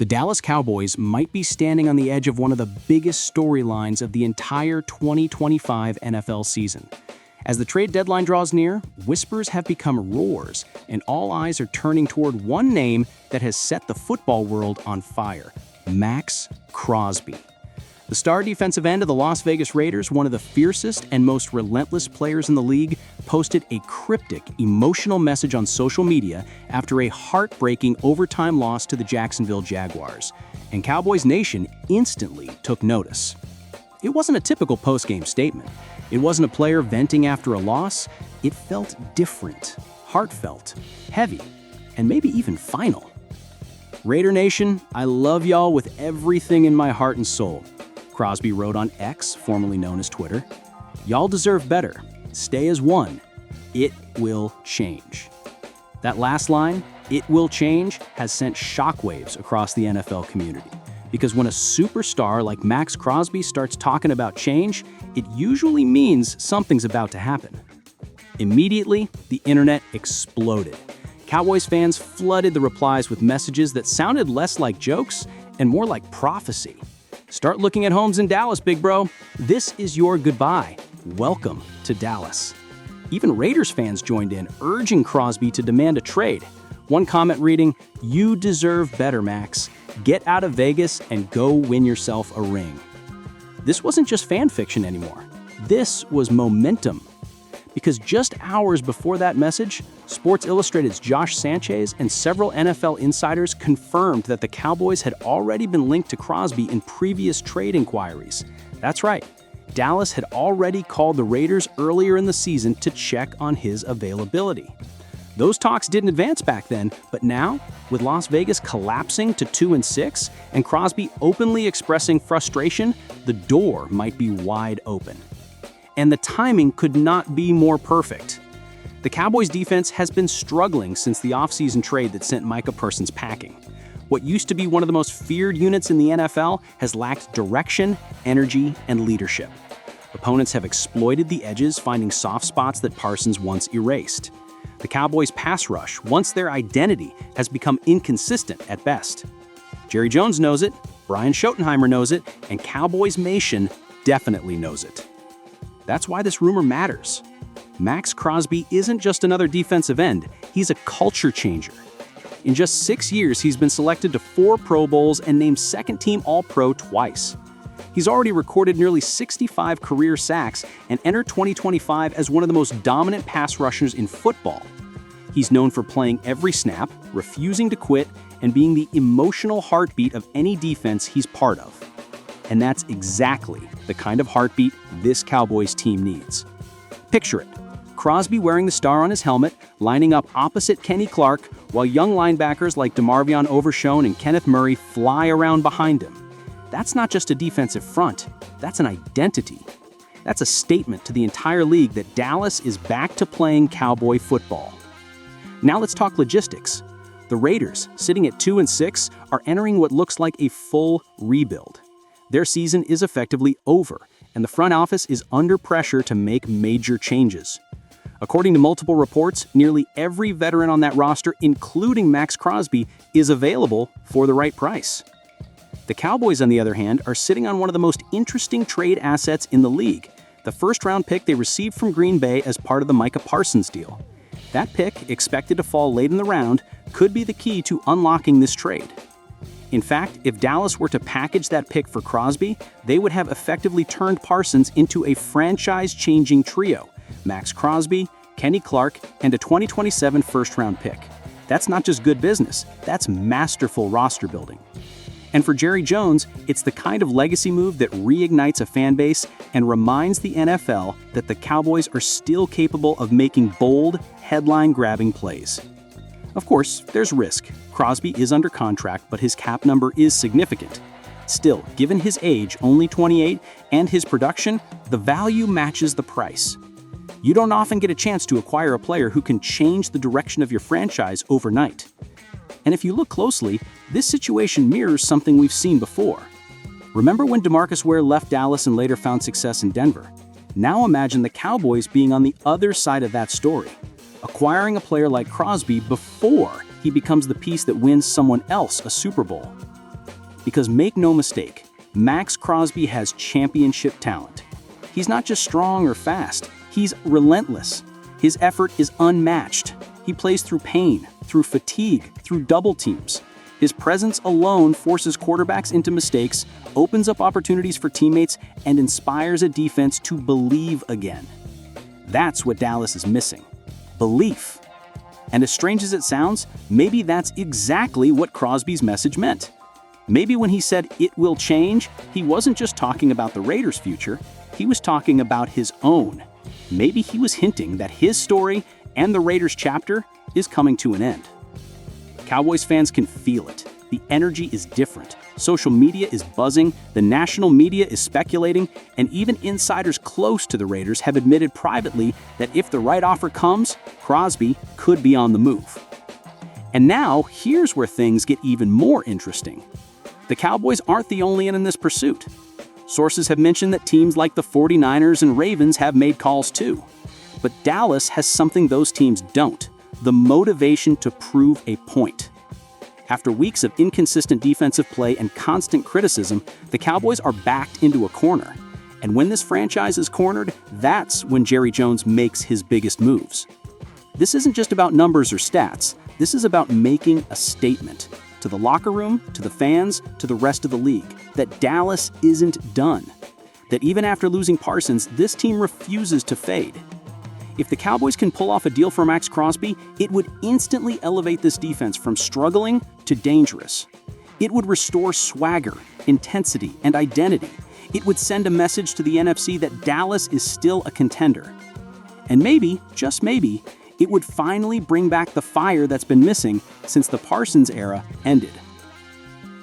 The Dallas Cowboys might be standing on the edge of one of the biggest storylines of the entire 2025 NFL season. As the trade deadline draws near, whispers have become roars, and all eyes are turning toward one name that has set the football world on fire: Maxx Crosby. The star defensive end of the Las Vegas Raiders, one of the fiercest and most relentless players in the league, posted a cryptic, emotional message on social media after a heartbreaking overtime loss to the Jacksonville Jaguars, and Cowboys Nation instantly took notice. It wasn't a typical post-game statement. It wasn't a player venting after a loss. It felt different, heartfelt, heavy, and maybe even final. Raider Nation, I love y'all with everything in my heart and soul. Crosby wrote on X, formerly known as Twitter. Y'all deserve better. Stay as one. It will change. That last line, "it will change," has sent shockwaves across the NFL community. Because when a superstar like Maxx Crosby starts talking about change, it usually means something's about to happen. Immediately, the internet exploded. Cowboys fans flooded the replies with messages that sounded less like jokes and more like prophecy. Start looking at homes in Dallas, big bro. This is your goodbye. Welcome to Dallas. Even Raiders fans joined in, urging Crosby to demand a trade. One comment reading, "You deserve better, Max. Get out of Vegas and go win yourself a ring." This wasn't just fan fiction anymore. This was momentum. Because just hours before that message, Sports Illustrated's Josh Sanchez and several NFL insiders confirmed that the Cowboys had already been linked to Crosby in previous trade inquiries. That's right, Dallas had already called the Raiders earlier in the season to check on his availability. Those talks didn't advance back then, but now, with Las Vegas collapsing to 2-6 and Crosby openly expressing frustration, the door might be wide open. And the timing could not be more perfect. The Cowboys defense has been struggling since the offseason trade that sent Micah Parsons packing. What used to be one of the most feared units in the NFL has lacked direction, energy, and leadership. Opponents have exploited the edges, finding soft spots that Parsons once erased. The Cowboys' pass rush, once their identity, has become inconsistent at best. Jerry Jones knows it, Brian Schottenheimer knows it, and Cowboys Nation definitely knows it. That's why this rumor matters. Maxx Crosby isn't just another defensive end, he's a culture changer. In just 6 years, he's been selected to 4 Pro Bowls and named second-team All-Pro twice. He's already recorded nearly 65 career sacks and entered 2025 as one of the most dominant pass rushers in football. He's known for playing every snap, refusing to quit, and being the emotional heartbeat of any defense he's part of. And that's exactly the kind of heartbeat this Cowboys team needs. Picture it. Crosby wearing the star on his helmet, lining up opposite Kenny Clark, while young linebackers like DeMarvion Overshown and Kenneth Murray fly around behind him. That's not just a defensive front, that's an identity. That's a statement to the entire league that Dallas is back to playing Cowboy football. Now let's talk logistics. The Raiders, sitting at 2-6, are entering what looks like a full rebuild. Their season is effectively over, and the front office is under pressure to make major changes. According to multiple reports, nearly every veteran on that roster, including Maxx Crosby, is available for the right price. The Cowboys, on the other hand, are sitting on one of the most interesting trade assets in the league, the first-round pick they received from Green Bay as part of the Micah Parsons deal. That pick, expected to fall late in the round, could be the key to unlocking this trade. In fact, if Dallas were to package that pick for Crosby, they would have effectively turned Parsons into a franchise-changing trio: Maxx Crosby, Kenny Clark, and a 2027 first-round pick. That's not just good business, that's masterful roster building. And for Jerry Jones, it's the kind of legacy move that reignites a fan base and reminds the NFL that the Cowboys are still capable of making bold, headline-grabbing plays. Of course, there's risk. Crosby is under contract, but his cap number is significant. Still, given his age, only 28, and his production, the value matches the price. You don't often get a chance to acquire a player who can change the direction of your franchise overnight. And if you look closely, this situation mirrors something we've seen before. Remember when DeMarcus Ware left Dallas and later found success in Denver? Now imagine the Cowboys being on the other side of that story, acquiring a player like Crosby before he becomes the piece that wins someone else a Super Bowl. Because make no mistake, Maxx Crosby has championship talent. He's not just strong or fast, he's relentless. His effort is unmatched. He plays through pain, through fatigue, through double teams. His presence alone forces quarterbacks into mistakes, opens up opportunities for teammates, and inspires a defense to believe again. That's what Dallas is missing. Belief. And as strange as it sounds, maybe that's exactly what Crosby's message meant. Maybe when he said it will change, he wasn't just talking about the Raiders' future, he was talking about his own. Maybe he was hinting that his story and the Raiders' chapter is coming to an end. Cowboys fans can feel it. The energy is different. Social media is buzzing, the national media is speculating, and even insiders close to the Raiders have admitted privately that if the right offer comes, Crosby could be on the move. And now, here's where things get even more interesting. The Cowboys aren't the only in this pursuit. Sources have mentioned that teams like the 49ers and Ravens have made calls too. But Dallas has something those teams don't: the motivation to prove a point. After weeks of inconsistent defensive play and constant criticism, the Cowboys are backed into a corner. And when this franchise is cornered, that's when Jerry Jones makes his biggest moves. This isn't just about numbers or stats. This is about making a statement to the locker room, to the fans, to the rest of the league, that Dallas isn't done. That even after losing Parsons, this team refuses to fade. If the Cowboys can pull off a deal for Maxx Crosby, it would instantly elevate this defense from struggling to dangerous. It would restore swagger, intensity, and identity. It would send a message to the NFC that Dallas is still a contender. And maybe, just maybe, it would finally bring back the fire that's been missing since the Parsons era ended.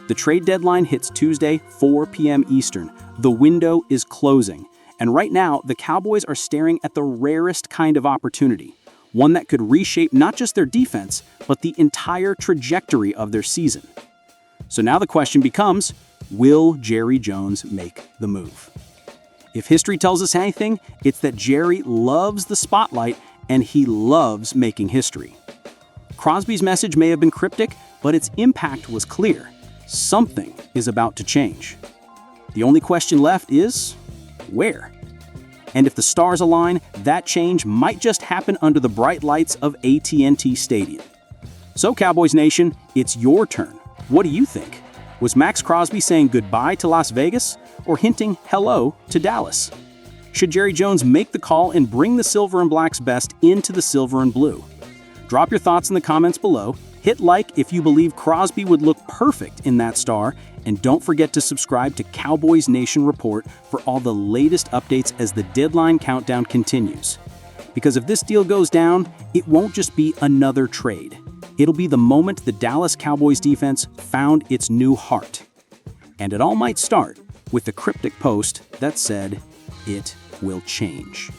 The trade deadline hits Tuesday, 4 p.m. Eastern. The window is closing. And right now, the Cowboys are staring at the rarest kind of opportunity, one that could reshape not just their defense, but the entire trajectory of their season. So now the question becomes, will Jerry Jones make the move? If history tells us anything, it's that Jerry loves the spotlight and he loves making history. Crosby's message may have been cryptic, but its impact was clear. Something is about to change. The only question left is, where? And if the stars align, that change might just happen under the bright lights of AT&T Stadium. So Cowboys Nation, it's your turn. What do you think? Was Maxx Crosby saying goodbye to Las Vegas or hinting hello to Dallas? Should Jerry Jones make the call and bring the Silver and Black's best into the Silver and Blue? Drop your thoughts in the comments below. Hit like if you believe Crosby would look perfect in that star, and don't forget to subscribe to Cowboys Nation Report for all the latest updates as the deadline countdown continues. Because if this deal goes down, it won't just be another trade. It'll be the moment the Dallas Cowboys defense found its new heart. And it all might start with the cryptic post that said, "It will change."